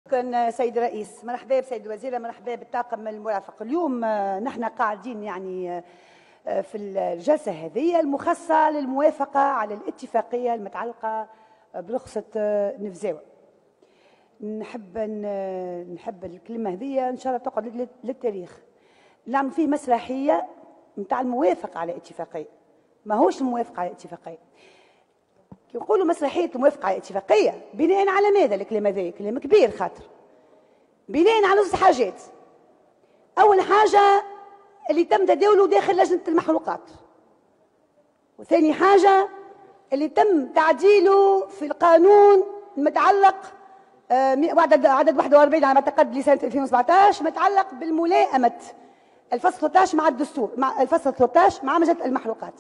شكرا سيد الرئيس. مرحبا بسيد الوزير، مرحبا بالطاقم المرافق. اليوم نحن قاعدين يعني في الجلسة هذه المخصصة للموافقة على الاتفاقية المتعلقة برخصة نفزاوة. نحب الكلمة هذه إن شاء الله تقعد للتاريخ. نعمل فيه مسرحية نتاع الموافقة على اتفاقية، ما هوش الموافقة على اتفاقية. يقولوا مسرحية الموافقة على اتفاقية بناء على ماذا؟ الكلام هذا كلام كبير، خاطر بناء على زوج حاجات. أول حاجة اللي تم تداوله داخل لجنة المحروقات، وثاني حاجة اللي تم تعديله في القانون المتعلق عدد 41 على ما اعتقد لسنة 2017 متعلق بالملائمة الفصل 13 مع الدستور، مع الفصل 13 مع مجلة المحروقات.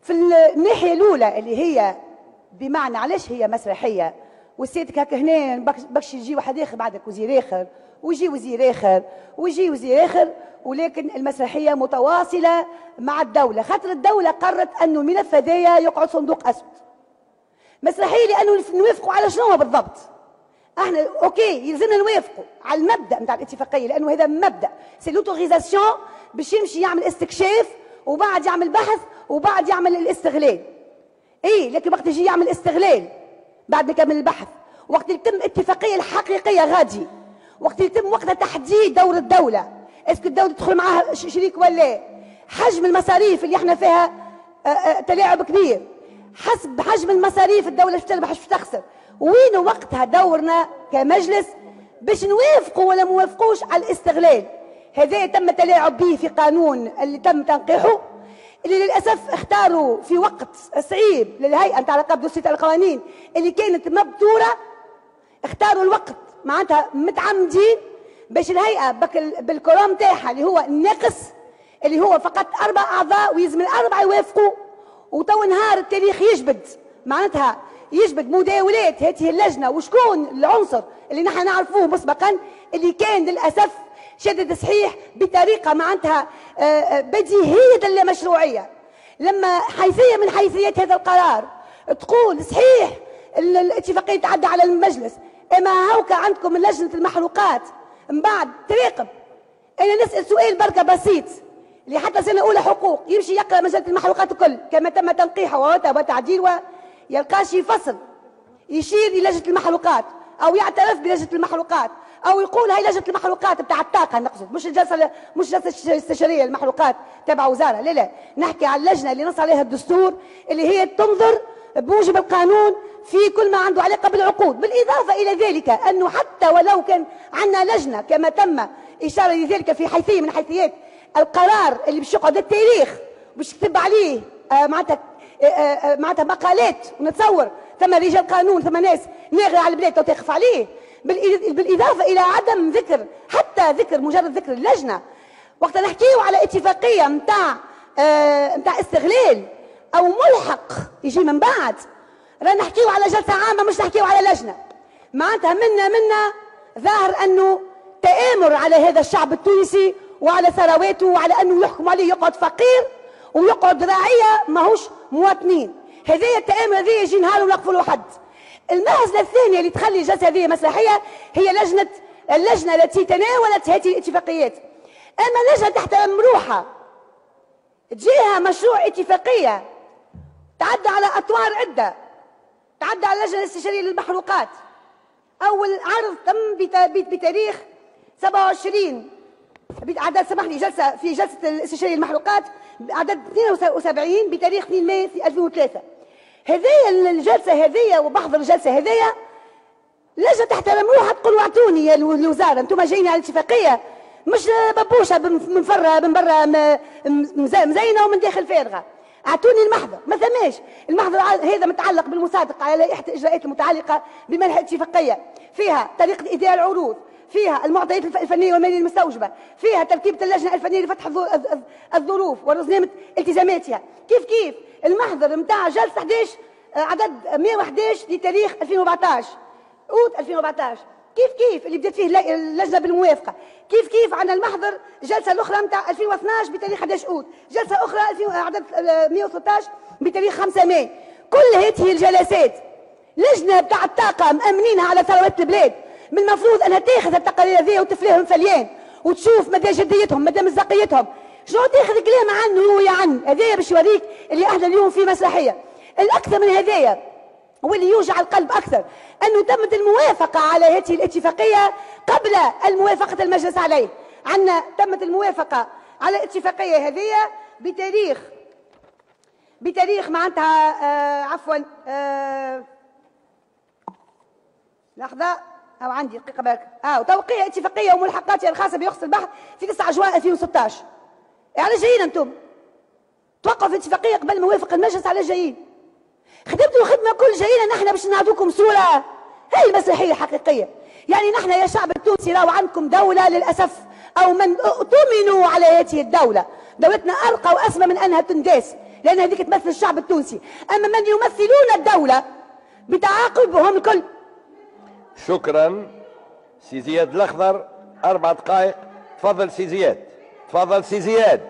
في الناحية الأولى اللي هي بمعنى علاش هي مسرحية وسيتك هكا هنا بكش يجي واحد آخر بعدك وزير آخر ويجي وزير آخر ويجي وزير آخر، ولكن المسرحية متواصلة مع الدولة، خاطر الدولة قررت أنه الملف هذايا يقعد صندوق أسود. مسرحية لأنه نوافقوا على شنو بالضبط؟ احنا اوكي يلزمنا نوافقوا على المبدأ نتاع الاتفاقية، لأنه هذا مبدأ سي لوتوريزاسيون باش يمشي يعمل استكشاف وبعد يعمل بحث وبعد يعمل الاستغلال. ايه لكن وقت يجي يعمل استغلال بعد ما يكمل البحث، وقت يتم الاتفاقيه الحقيقيه غادي، وقت يتم وقتها تحديد دور الدوله، اسكو الدوله تدخل معها شريك ولا، حجم المصاريف اللي احنا فيها تلاعب كبير، حسب حجم المصاريف الدوله باش تربح باش تخسر، وين وقتها دورنا كمجلس باش نوافقوا ولا ما نوافقوش على الاستغلال. هذا تم التلاعب به في قانون اللي تم تنقيحه، اللي للاسف اختاروا في وقت صعيب للهيئه نتاع رقابه وتوسيط القوانين اللي كانت مبتوره، اختاروا الوقت معناتها متعمدين باش الهيئه بالكرام تاعها اللي هو الناقص، اللي هو فقط 4 اعضاء ويلزم ال4 يوافقوا، وتو نهار التاريخ يجبد معناتها يجبد مداولات هذه اللجنه وشكون العنصر اللي نحن نعرفوه مسبقا اللي كان للاسف شدد صحيح بطريقه معناتها بديهيه اللامشروعيه. لما حيثيه من حيثيات هذا القرار تقول صحيح الاتفاقيه تعدى على المجلس، اما هوكا عندكم من لجنه المحروقات من بعد تراقب. انا نسال سؤال بركه بسيط، اللي حتى سنه اولى حقوق يمشي يقرا مجله المحروقات الكل كما تم تنقيحها وتعديل يلقاش فصل يشير للجنه المحروقات او يعترف بلجنه المحروقات او يقول هاي لجنه المحروقات بتاع الطاقه، نقصد مش الجلسه الاستشاريه المحروقات تبع وزاره، لا نحكي على اللجنه اللي نص عليها الدستور اللي هي تنظر بموجب القانون في كل ما عنده علاقه بالعقود. بالاضافه الى ذلك انه حتى ولو كان عندنا لجنه كما تم اشاره لذلك في حيثيه من حيثيات القرار اللي باش يقعد التاريخ باش يكتب عليه معناتها مقالات، ونتصور ثم رجال قانون ثم ناس ناغره على البلاد وتقف عليه، بالاضافه الى عدم ذكر حتى ذكر مجرد ذكر اللجنه. وقت نحكيو على اتفاقيه نتاع استغلال او ملحق يجي من بعد، رانا نحكيو على جلسه عامه مش نحكيو على لجنه. معناتها منا ظاهر انه تآمر على هذا الشعب التونسي وعلى ثرواته وعلى انه يحكم عليه يقعد فقير ويقعد راعيه ماهوش مواطنين. هذايا التآمر هذا يجي نهار ونقفوا له حد. المهزله الثانيه اللي تخلي الجلسه هذه مسرحيه هي اللجنه التي تناولت هذه الاتفاقيات. اما لجنه تحترم روحها تجيها مشروع اتفاقيه تعدى على اطوار عده، تعدى على اللجنه الاستشاريه للمحروقات. اول عرض تم بتاريخ 27 عدد سمحني جلسه في جلسه الاستشاريه للمحروقات عدد 72 بتاريخ 2 مايو 2003. هذه الجلسه هذه وبحضر الجلسه هذه لجنه تحترم روحها تقول اعطوني يا الوزاره انتم جايين على الاتفاقيه مش ببوشه من برا مزينه ومن داخل فارغه. اعطوني المحضر، ما ثماش المحضر هذا متعلق بالمصادقه على لائحه الاجراءات المتعلقه بمنح الاتفاقيه، فيها طريقه اداء العروض، فيها المعطيات الفنيه والماليه المستوجبه، فيها تركيبه اللجنه الفنيه لفتح الظروف ورزنامه التزاماتها، كيف المحضر نتاع جلسه 11 عدد 111 لتاريخ 2014 اوت 2014، كيف اللي بدات فيه اللجنه بالموافقه، كيف عندنا المحضر جلسه الاخرى نتاع 2012 بتاريخ 11 اوت، جلسه اخرى عدد 113 بتاريخ 5 ماي. كل هذه الجلسات لجنه بتاع الطاقه مامنينها على ثروات البلاد، من المفروض انها تاخذ التقارير هذه وتفليهم فليان وتشوف مدى جديتهم مدى مصداقيتهم. شنو تاخذ كلام عنه وعن هذايا باش يوريك اللي احنا اليوم في مسرحيه. الاكثر من هذايا واللي يوجع القلب اكثر انه تمت الموافقه على هذه الاتفاقيه قبل الموافقه المجلس عليه. عندنا تمت الموافقه على الاتفاقيه هذه بتاريخ معناتها عفوا لحظه او عندي دقيقه بالك وتوقيع اتفاقيه وملحقاتها الخاصه برخص البحث في 9 جوان 2016. على جايين انتم توقعوا في اتفاقيه قبل موافقه المجلس على جايين. خدمتوا خدمه كل جايين نحن باش نعطوكم صوره. هاي المسرحيه حقيقيه. يعني نحن يا شعب التونسي راهو عندكم دوله للاسف او من اؤتمنوا على هذه الدوله. دولتنا ارقى واسمى من انها تنداس لان هذيك تمثل الشعب التونسي. اما من يمثلون الدوله بتعاقبهم الكل. شكرا سي زياد الاخضر 4 دقائق. تفضل سي زياد. تفضل سي زياد.